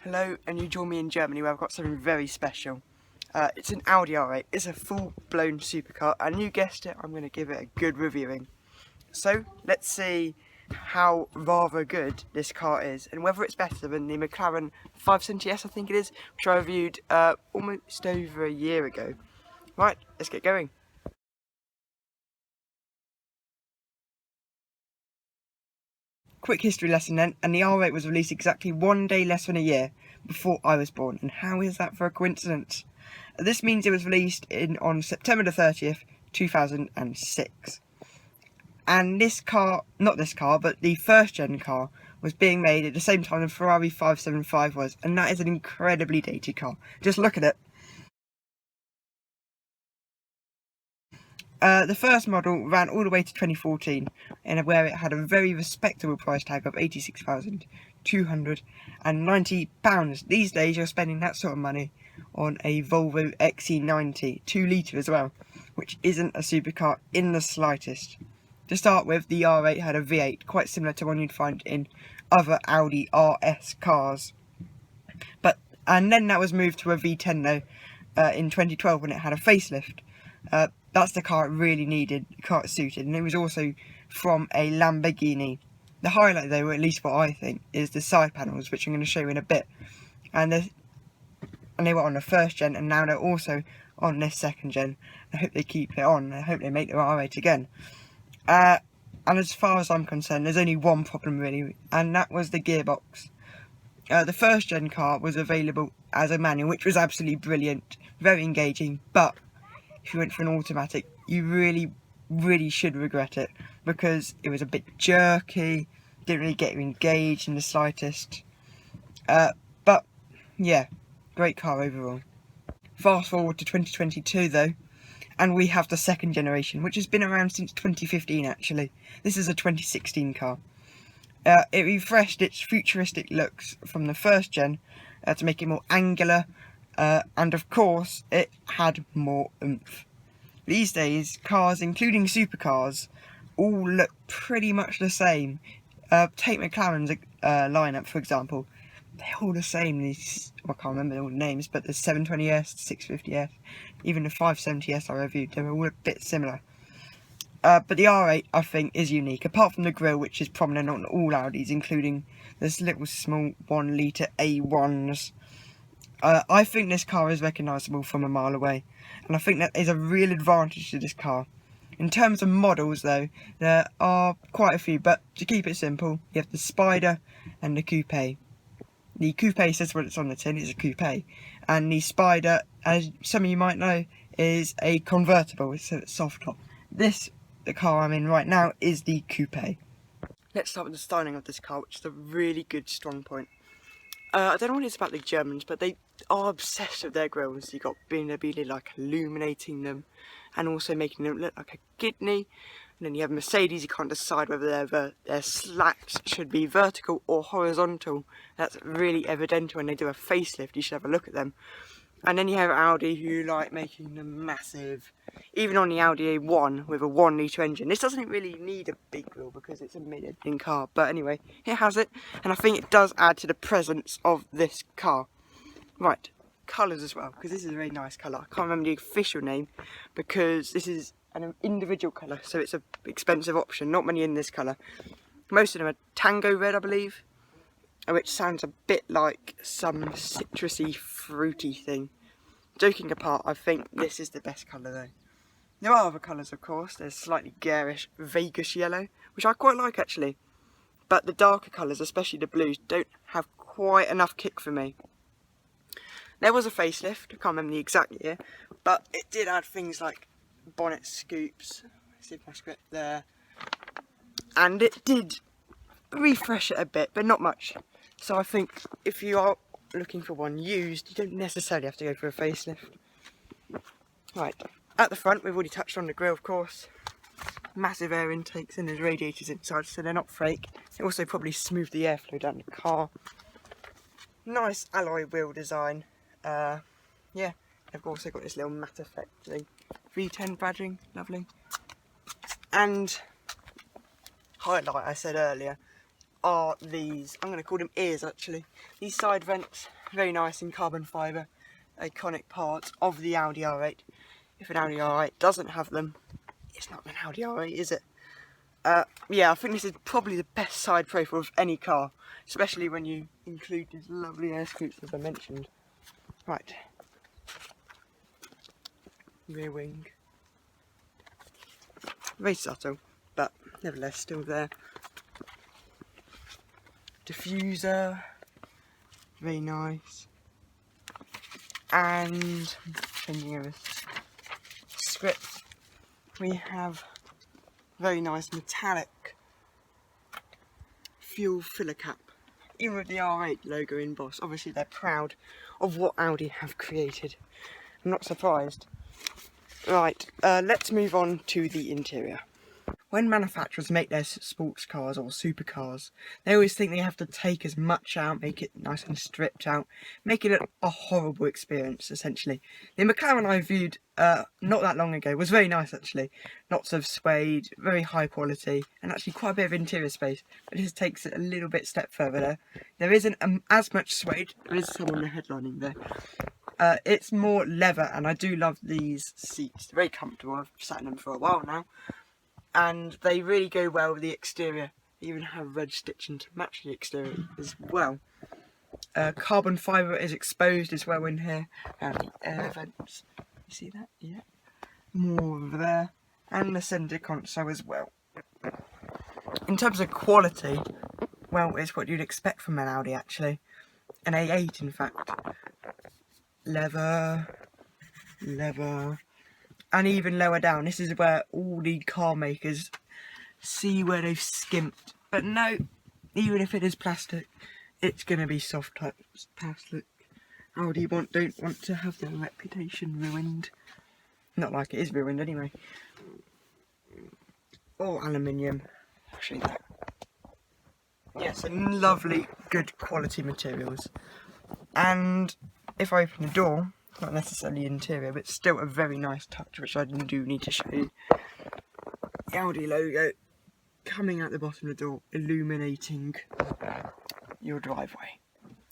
Hello, and you join me in Germany where I've got something very special. It's an Audi R8. It's a full-blown supercar, and you guessed it, I'm going to give it a good reviewing. So let's see how rather good this car is, and whether it's better than the Mclaren 570S, I think it is, which I reviewed almost over a year ago. Right, let's get going. Quick history lesson then, and the R8 was released exactly 1 day less than a year before I was born, and how is that for a coincidence? This means it was released on September the 30th, 2006. And this car, not this car, but the first gen car, was being made at the same time the Ferrari 575 was, and that is an incredibly dated car. Just look at it. The first model ran all the way to 2014, and where it had a very respectable price tag of £86,290. These days you're spending that sort of money on a Volvo XC90, 2 litre as well, which isn't a supercar in the slightest. To start with, the R8 had a V8, quite similar to one you'd find in other Audi RS cars. And then that was moved to a V10 though, in 2012 when it had a facelift. That's the car it really needed, the car it suited, and it was also from a Lamborghini. The highlight though, or at least what I think, is the side panels, which I'm going to show you in a bit. And they were on the first gen, and now they're also on this second gen. I hope they keep it on, I hope they make the R8 again. And as far as I'm concerned, there's only one problem really, and that was the gearbox. The first gen car was available as a manual, which was absolutely brilliant, very engaging, but if you went for an automatic, you really should regret it, because it was a bit jerky, didn't really get you engaged in the slightest. But yeah, great car overall. Fast forward to 2022 though, and we have the second generation, which has been around since 2015 actually. This is a 2016 car. It refreshed its futuristic looks from the first gen to make it more angular, and of course it had more oomph. These days, cars, including supercars, all look pretty much the same. Take Mclaren's lineup for example. They're all the same. These, I can't remember all the names, but the 720S, 650S, even the 570S I reviewed, they were all a bit similar. But the R8, I think, is unique, apart from the grille, which is prominent on all Audis, including this little small 1 litre A1s. I think this car is recognisable from a mile away, and I think that is a real advantage to this car. In terms of models though, there are quite a few, but to keep it simple, you have the Spider and the Coupe. The Coupe says what it's on the tin, it's a Coupe, and the Spider, as some of you might know, is a convertible, it's a soft top. The car I'm in right now, is the Coupe. Let's start with the styling of this car, which is a really good strong point. I don't know what it is about the Germans, but they are obsessed with their grills. You've got being like illuminating them, and also making them look like a kidney. And then you have Mercedes, you can't decide whether their slats should be vertical or horizontal. That's really evident when they do a facelift, you should have a look at them. And then you have Audi, who like making them massive. Even on the Audi A1 with a 1 litre engine. This doesn't really need a big grille because it's a mid-engine car. But anyway, it has it. And I think it does add to the presence of this car. Right, colours as well, because this is a very nice colour. I can't remember the official name because this is an individual colour, so it's an expensive option. Not many in this colour. Most of them are Tango Red, I believe, which sounds a bit like some citrusy, fruity thing. Joking apart, I think this is the best colour though. There are other colours of course. There's slightly garish Vegas yellow, which I quite like actually. But the darker colours, especially the blues, don't have quite enough kick for me. There was a facelift, I can't remember the exact year, but it did add things like bonnet scoops. Let's see if my script there. And it did refresh it a bit, but not much. So I think if you are looking for one used, you don't necessarily have to go for a facelift. Right, at the front we've already touched on the grille of course. Massive air intakes, and there's radiators inside, so they're not fake. They also probably smooth the airflow down the car. Nice alloy wheel design. Yeah, they've also got this little matte effect thing. V10 badging, lovely. And highlight I said earlier, are these, I'm going to call them ears actually. These side vents, very nice in carbon fibre, iconic part of the Audi R8. If an Audi R8 doesn't have them, it's not an Audi R8, is it? Yeah, I think this is probably the best side profile of any car, especially when you include these lovely air scoops as I mentioned. Right, rear wing, very subtle, but nevertheless still there. Diffuser, very nice, and changing over script, we have very nice metallic fuel filler cap, even with the R8 logo embossed. Obviously they're proud of what Audi have created. I'm not surprised. Right, let's move on to the interior. When manufacturers make their sports cars or supercars, they always think they have to take as much out, make it nice and stripped out, making it a horrible experience essentially. The Mclaren I viewed not that long ago was very nice actually. Lots of suede, very high quality, and actually quite a bit of interior space. But this takes it a little bit step further there. There isn't as much suede, there is some on the headlining there. It's more leather, and I do love these seats. They're very comfortable, I've sat in them for a while now. And they really go well with the exterior. They even have red stitching to match the exterior as well. Carbon fibre is exposed as well in here, and the air vents. You see that? Yeah. More over there, and the centre console as well. In terms of quality, well, it's what you'd expect from an Audi actually. An A8 in fact. Leather, and even lower down. This is where all the car makers see where they've skimped. But no, even if it is plastic, it's going to be soft type plastic. Audi don't want to have their reputation ruined. Not like it is ruined anyway. Or aluminium. I'll show you that. Yeah, some lovely, good quality materials. And if I open the door, not necessarily interior, but still a very nice touch, which I do need to show you. The Audi logo coming out the bottom of the door, illuminating your driveway.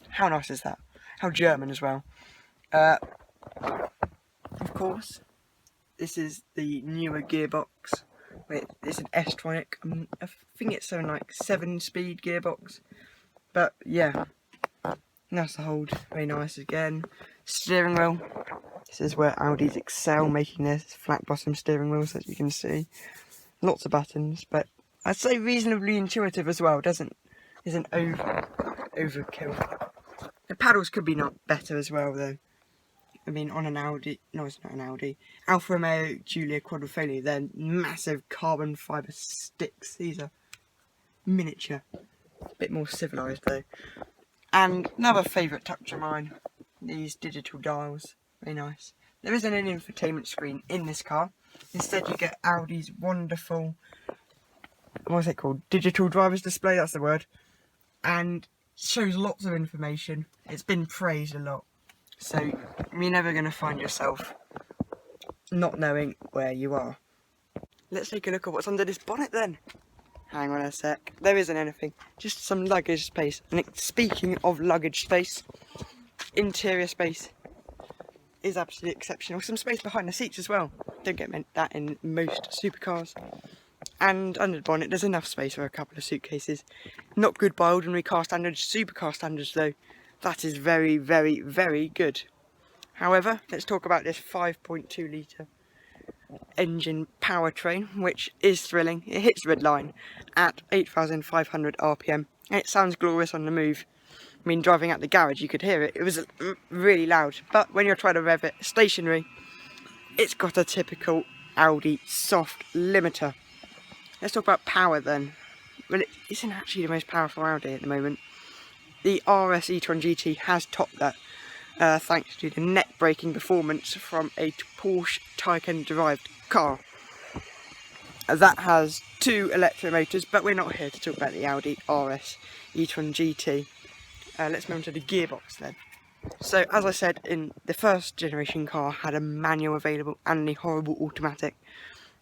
How nice is that? How German as well. Of course, this is the newer gearbox. It's an S-tronic. I think it's something like 7-speed gearbox. But yeah, nice to hold. Very nice again. Steering wheel. This is where Audis excel, making their flat bottom steering wheels, as you can see. Lots of buttons, but I'd say reasonably intuitive as well. Isn't overkill. The paddles could be not better as well though. I mean, on an Audi, no, it's not an Audi. Alfa Romeo Giulia Quadrifoglio, they're massive carbon fibre sticks. These are miniature, a bit more civilised though. And another favourite touch of mine. These digital dials, very nice. There isn't an infotainment screen in this car. Instead you get Audi's wonderful, what is it called? Digital driver's display, that's the word. And shows lots of information. It's been praised a lot. So you're never going to find yourself not knowing where you are. Let's take a look at what's under this bonnet then. Hang on a sec. There isn't anything. Just some luggage space. And speaking of luggage space, interior space is absolutely exceptional. Some space behind the seats as well. Don't get that in most supercars. And under the bonnet there's enough space for a couple of suitcases. Not good by ordinary car standards. Supercar standards though, that is very, very, very good. However, let's talk about this 5.2 litre engine powertrain, which is thrilling. It hits the red line at 8,500 RPM and it sounds glorious on the move. I mean, driving out the garage you could hear it. It was really loud, but when you're trying to rev it stationary, it's got a typical Audi soft limiter. Let's talk about power then. Well, it isn't actually the most powerful Audi at the moment. The RS e-tron GT has topped that, thanks to the neck braking performance from a Porsche Taycan derived car. That has 2 electric motors, but we're not here to talk about the Audi RS e-tron GT. Let's move on to the gearbox then. So as I said, in the first generation car had a manual available and the horrible automatic.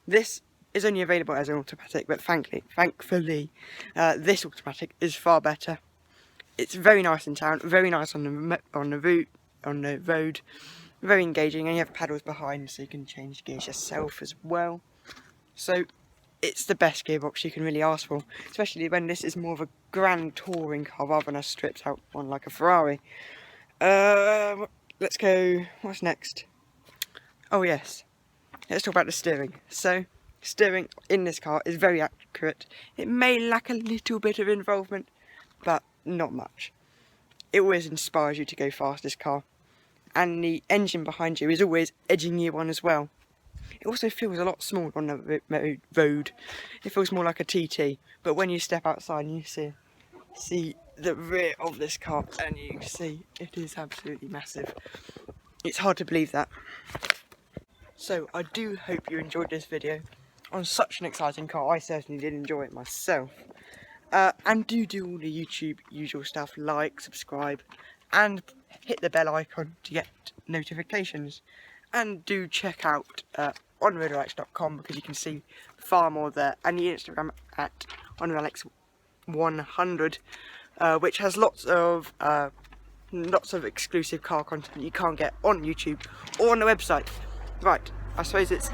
This is only available as an automatic, but thankfully, this automatic is far better. It's very nice in town, very nice on the road, very engaging, and you have paddles behind so you can change gears yourself as well. So it's the best gearbox you can really ask for, especially when this is more of a grand touring car rather than a stripped out one like a Ferrari. Let's go, what's next? Oh yes, let's talk about the steering. So, steering in this car is very accurate. It may lack a little bit of involvement, but not much. It always inspires you to go fast, this car. And the engine behind you is always edging you on as well. It also feels a lot smaller on the road. It feels more like a TT, but when you step outside and you see the rear of this car, and you see it is absolutely massive. It's hard to believe that. So I do hope you enjoyed this video on such an exciting car. I certainly did enjoy it myself. And do all the YouTube usual stuff, like, subscribe, and hit the bell icon to get notifications. And do check out onroadrx.com because you can see far more there, and the Instagram at onroadrx100, which has lots of exclusive car content you can't get on YouTube or on the website. Right, I suppose it's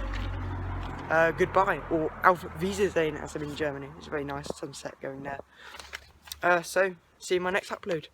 goodbye, or Auf Wiedersehen as I'm in Germany. It's a very nice sunset going there. So, see you in my next upload.